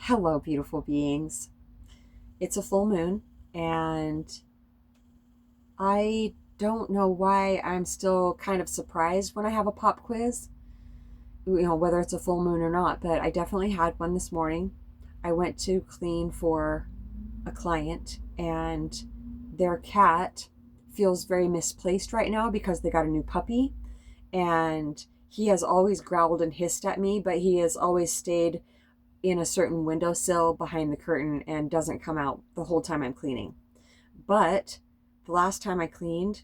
Hello, beautiful beings. It's a full moon, and I don't know why I'm still kind of surprised when I have a pop quiz, whether it's a full moon or not, but I definitely had one this morning. I went to clean for a client, and their cat feels very misplaced right now because they got a new puppy, and he has always growled and hissed at me, but he has always stayed in a certain windowsill behind the curtain and doesn't come out the whole time I'm cleaning. But the last time I cleaned,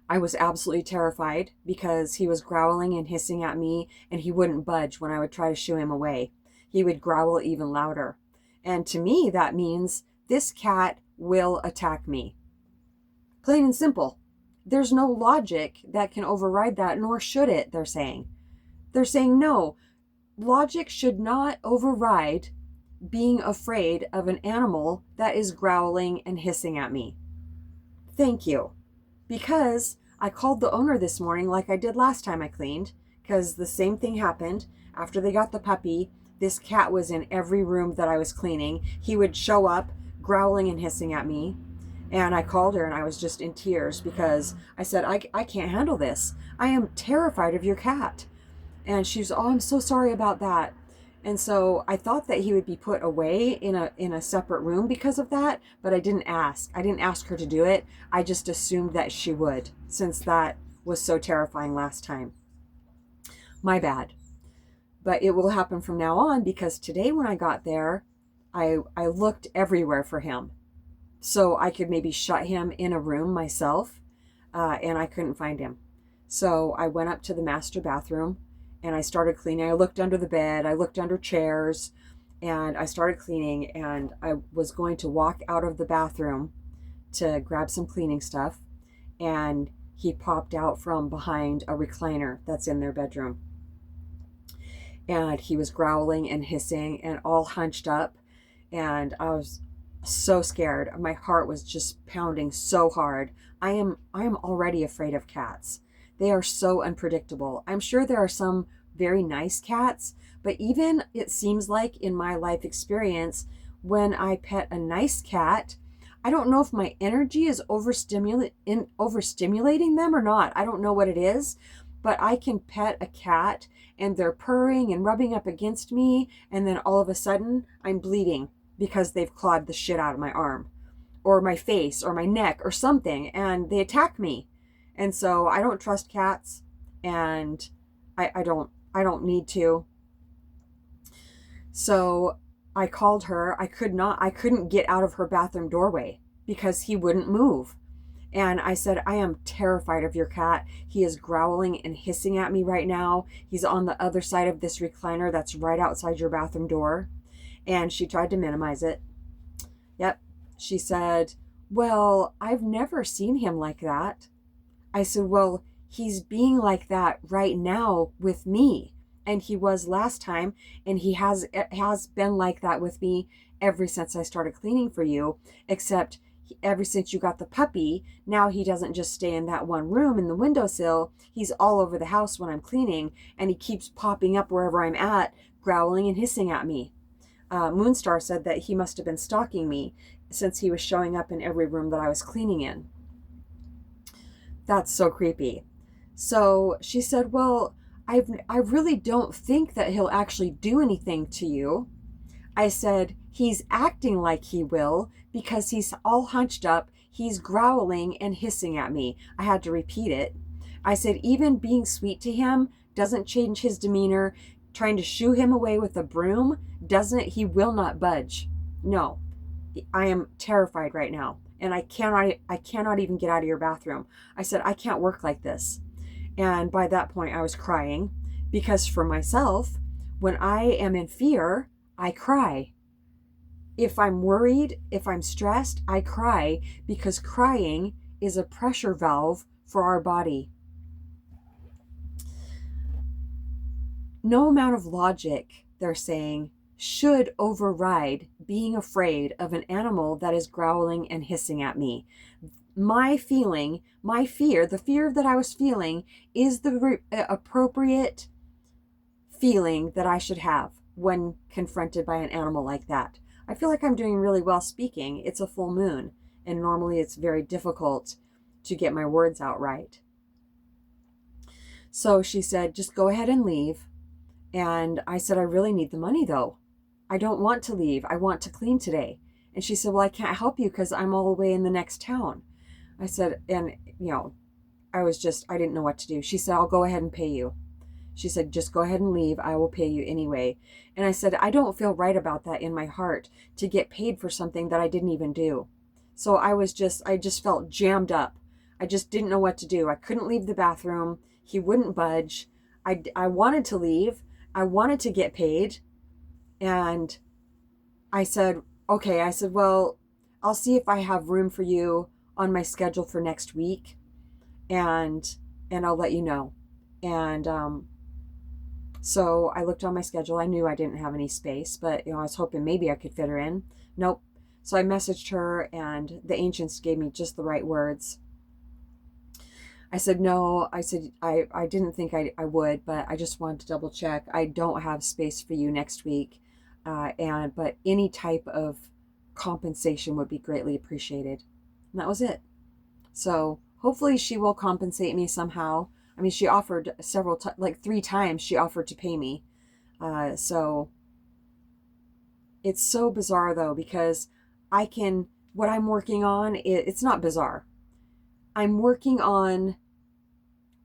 I was absolutely terrified because he was growling and hissing at me, and he wouldn't budge when I would try to shoo him away. He would growl even louder. And to me, that means this cat will attack me. Plain and simple. There's no logic that can override that, nor should it, they're saying. They're saying no. Logic should not override being afraid of an animal that is growling and hissing at me. Thank you. Because I called the owner this morning like I did last time I cleaned, because the same thing happened. After they got the puppy, this cat was in every room that I was cleaning. He would show up growling and hissing at me. And I called her and I was just in tears because I said, I can't handle this. I am terrified of your cat. And she's, oh, I'm so sorry about that. And so I thought that he would be put away in a separate room because of that, but I didn't ask. I didn't ask her to do it. I just assumed that she would, since that was so terrifying last time. My bad. But it will happen from now on because today when I got there, I looked everywhere for him. So I could maybe shut him in a room myself, and I couldn't find him. So I went up to the master bathroom and I started cleaning. I looked under the bed, I looked under chairs, and I started cleaning, and I was going to walk out of the bathroom to grab some cleaning stuff, and he popped out from behind a recliner that's in their bedroom. And he was growling and hissing and all hunched up, and I was so scared. My heart was just pounding so hard. I am already afraid of cats. They are so unpredictable. I'm sure there are some very nice cats, but even it seems like in my life experience, when I pet a nice cat, I don't know if my energy is overstimulating them or not. I don't know what it is, but I can pet a cat and they're purring and rubbing up against me, and then all of a sudden I'm bleeding because they've clawed the shit out of my arm or my face or my neck or something, and they attack me. And so I don't trust cats, and I don't need to. So I called her. I couldn't get out of her bathroom doorway because he wouldn't move. And I said, I am terrified of your cat. He is growling and hissing at me right now. He's on the other side of this recliner that's right outside your bathroom door. And she tried to minimize it. Yep. She said, well, I've never seen him like that. I said, well, he's being like that right now with me. And he was last time, and he has been like that with me ever since I started cleaning for you, except ever since you got the puppy. Now he doesn't just stay in that one room in the windowsill. He's all over the house when I'm cleaning, and he keeps popping up wherever I'm at, growling and hissing at me. Moonstar said that he must have been stalking me since he was showing up in every room that I was cleaning in. That's so creepy. So she said, well, I really don't think that he'll actually do anything to you. I said, he's acting like he will because he's all hunched up. He's growling and hissing at me. I had to repeat it. I said, even being sweet to him doesn't change his demeanor. Trying to shoo him away with a broom he will not budge. No, I am terrified right now. And I cannot even get out of your bathroom. I said, I can't work like this. And by that point I was crying because for myself, when I am in fear, I cry. If I'm worried, if I'm stressed, I cry because crying is a pressure valve for our body. No amount of logic, they're saying, should override being afraid of an animal that is growling and hissing at me. My fear, the fear that I was feeling is the appropriate feeling that I should have. when confronted by an animal like that. I feel like I'm doing really well speaking. It's a full moon, and normally it's very difficult to get my words out right. So she said, just go ahead and leave. And I said, I really need the money though. I don't want to leave. I want to clean today. And she said, well, I can't help you because I'm all the way in the next town. I said, and I didn't know what to do. She said, I'll go ahead and pay you. She said, just go ahead and leave. I will pay you anyway. And I said, I don't feel right about that in my heart to get paid for something that I didn't even do. So I just felt jammed up. I just didn't know what to do. I couldn't leave the bathroom. He wouldn't budge. I wanted to leave. I wanted to get paid. And I said, okay. I said, well, I'll see if I have room for you on my schedule for next week. And I'll let you know. And so I looked on my schedule. I knew I didn't have any space, but I was hoping maybe I could fit her in. Nope. So I messaged her, and the ancients gave me just the right words. I said, no, I said, I didn't think I would, but I just wanted to double check. I don't have space for you next week. But any type of compensation would be greatly appreciated. And that was it. So hopefully she will compensate me somehow. I mean, she offered like 3 times she offered to pay me. So it's so bizarre though, because what I'm working on, it's not bizarre. I'm working on,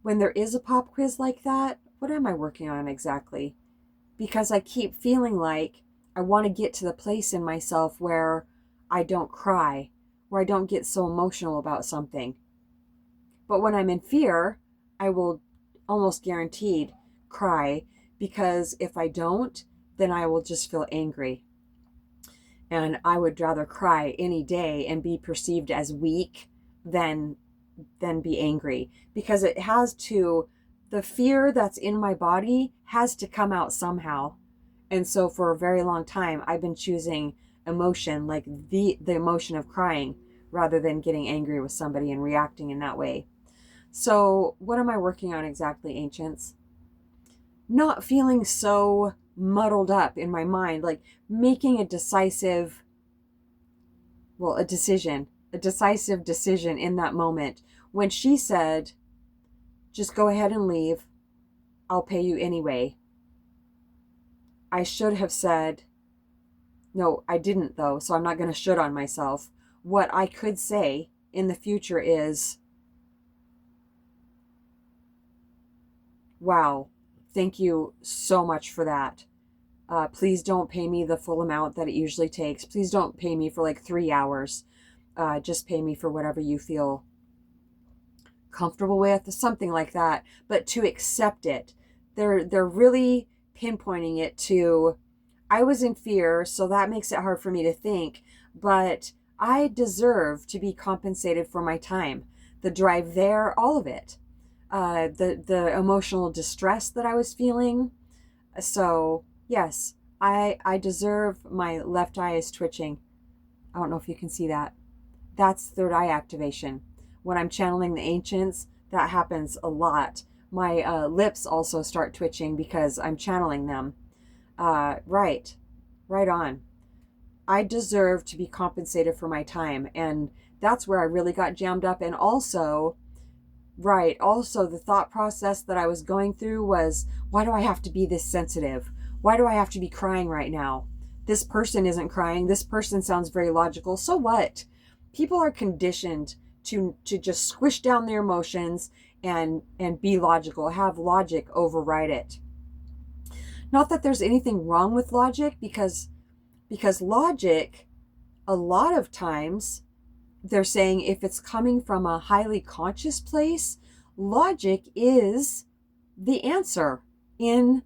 when there is a pop quiz like that, what am I working on exactly? Because I keep feeling like I want to get to the place in myself where I don't cry, where I don't get so emotional about something. But when I'm in fear, I will almost guaranteed cry, because if I don't, then I will just feel angry. And I would rather cry any day and be perceived as weak than be angry, because the fear that's in my body has to come out somehow. And so for a very long time, I've been choosing emotion, like the emotion of crying, rather than getting angry with somebody and reacting in that way. So what am I working on exactly, ancients? Not feeling so muddled up in my mind, like making a decisive decision in that moment. When she said, just go ahead and leave, I'll pay you anyway, I should have said, no, I didn't though, so I'm not going to should on myself. What I could say in the future is, wow, thank you so much for that. Please don't pay me the full amount that it usually takes. Please don't pay me for like 3 hours. Just pay me for whatever you feel comfortable with, something like that. But to accept it, they're really pinpointing it to, I was in fear, so that makes it hard for me to think, but I deserve to be compensated for my time, the drive there, all of it, the emotional distress that I was feeling. So yes, I deserve. My left eye is twitching. I don't know if you can see that. That's third eye activation. When I'm channeling the ancients, that happens a lot. My lips also start twitching because I'm channeling them. Right on. I deserve to be compensated for my time. And that's where I really got jammed up. And also the thought process that I was going through was, why do I have to be this sensitive? Why do I have to be crying right now? This person isn't crying. This person sounds very logical. So what? People are conditioned to just squish down their emotions and be logical, have logic override it. Not that there's anything wrong with logic, because logic, a lot of times, they're saying if it's coming from a highly conscious place, logic is the answer in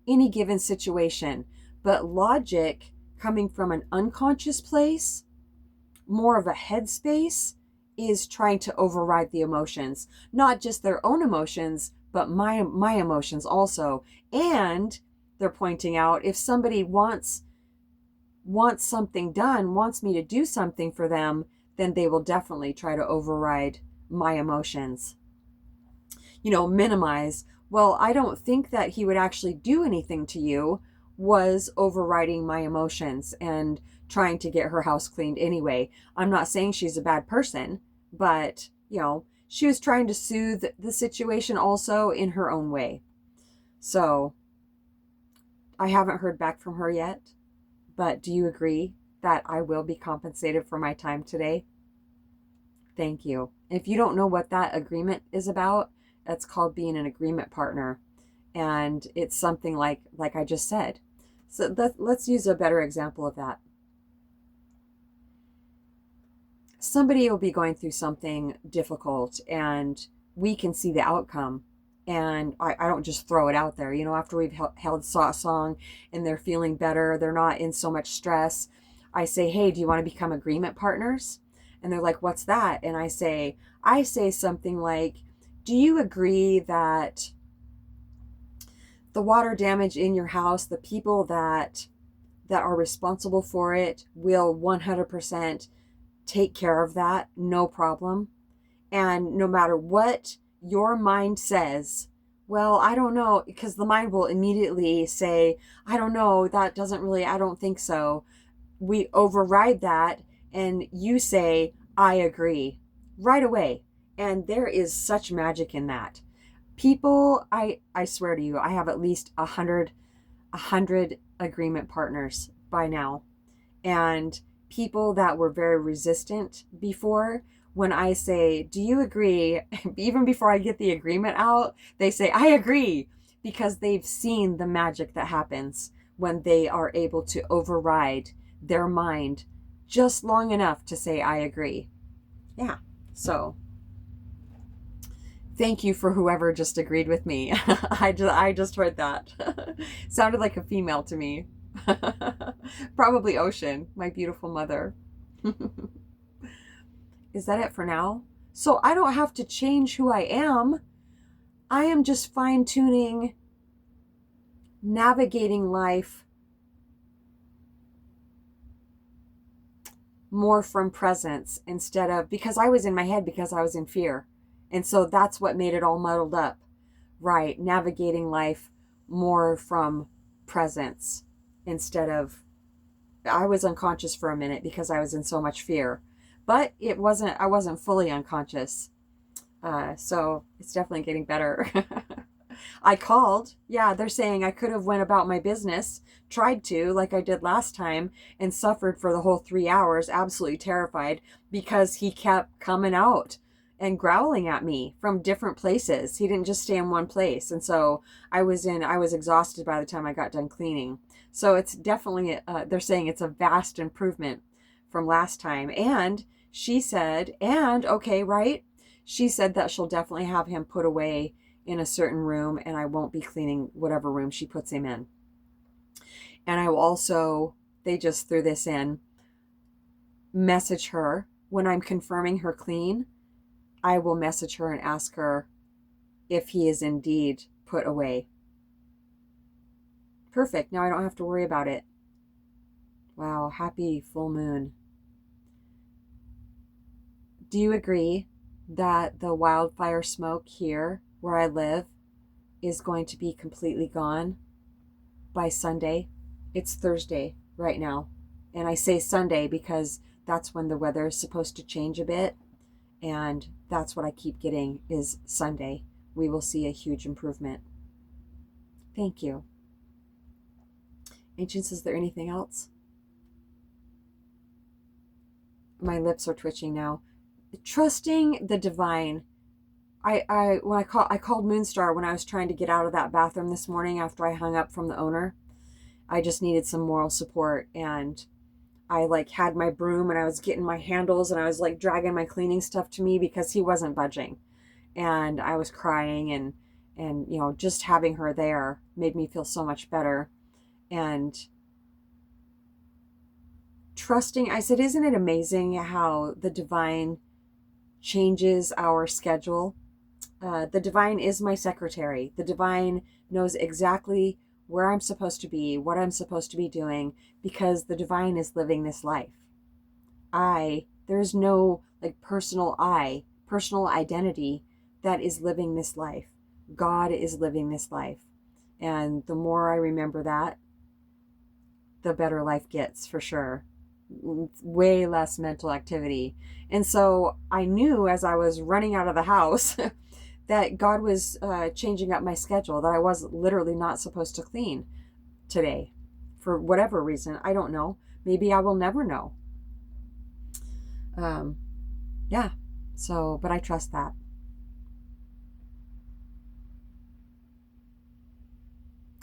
any given situation. But logic coming from an unconscious place, more of a headspace, is trying to override the emotions, not just their own emotions, but my emotions also. And they're pointing out, if somebody wants something done, wants me to do something for them, then they will definitely try to override my emotions. Minimize. Well, I don't think that he would actually do anything to you. was overriding my emotions and trying to get her house cleaned anyway. I'm not saying she's a bad person, but, she was trying to soothe the situation also in her own way. So I haven't heard back from her yet, but do you agree that I will be compensated for my time today? Thank you. If you don't know what that agreement is about, that's called being an agreement partner. And it's something like I just said. So let's use a better example of that. Somebody will be going through something difficult and we can see the outcome. And I don't just throw it out there. After we've held song and they're feeling better, they're not in so much stress, I say, hey, do you want to become agreement partners? And they're like, what's that? And I say something like, do you agree that the water damage in your house, the people that are responsible for it will 100% take care of that, no problem? And no matter what your mind says, well, I don't know, because the mind will immediately say, I don't know, that doesn't really, I don't think so. We override that and you say, I agree right away. And there is such magic in that. People, I swear to you, I have at least 100 agreement partners by now. And people that were very resistant before, when I say, do you agree? Even before I get the agreement out, they say, I agree, because they've seen the magic that happens when they are able to override their mind just long enough to say, I agree. Yeah. So thank you for whoever just agreed with me. I just heard that. Sounded like a female to me. Probably Ocean, my beautiful mother. Is that it for now? So I don't have to change who I am. I am just fine-tuning, navigating life more from presence instead of, because I was in my head because I was in fear. And so that's what made it all muddled up. Right, navigating life more from presence instead of, I was unconscious for a minute because I was in so much fear. But I wasn't fully unconscious. So it's definitely getting better. I called. Yeah, they're saying I could have went about my business, tried to, like I did last time, and suffered for the whole 3 hours, absolutely terrified, because he kept coming out and growling at me from different places. He didn't just stay in one place. And so I was exhausted by the time I got done cleaning. So it's definitely, they're saying it's a vast improvement from last time. And she said, okay, right? She said that she'll definitely have him put away in a certain room, and I won't be cleaning whatever room she puts him in. And I will also, they just threw this in, message her when I'm confirming her clean. I will message her and ask her if he is indeed put away. Perfect. Now I don't have to worry about it. Wow, happy full moon. Do you agree that the wildfire smoke here where I live is going to be completely gone by Sunday? It's Thursday right now. And I say Sunday because that's when the weather is supposed to change a bit. And that's what I keep getting is Sunday. We will see a huge improvement. Thank you. Ancients, is there anything else? My lips are twitching now. Trusting the divine. I called Moonstar when I was trying to get out of that bathroom this morning after I hung up from the owner. I just needed some moral support, and I had my broom and I was getting my handles and I was dragging my cleaning stuff to me because he wasn't budging. And I was crying, and just having her there made me feel so much better. And trusting, I said, isn't it amazing how the divine changes our schedule? The divine is my secretary. The divine knows exactly where I'm supposed to be, what I'm supposed to be doing, because the divine is living this life. There's no personal identity that is living this life. God is living this life. And the more I remember that, the better life gets, for sure. Way less mental activity. And so I knew as I was running out of the house that God was changing up my schedule, that I was literally not supposed to clean today for whatever reason. I don't know. Maybe I will never know. Um, yeah. So, but I trust that.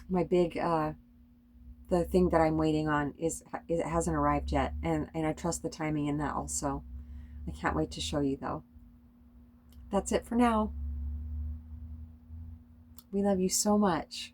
My big, the thing that I'm waiting on it hasn't arrived yet. And I trust the timing in that also. I can't wait to show you though. That's it for now. We love you so much.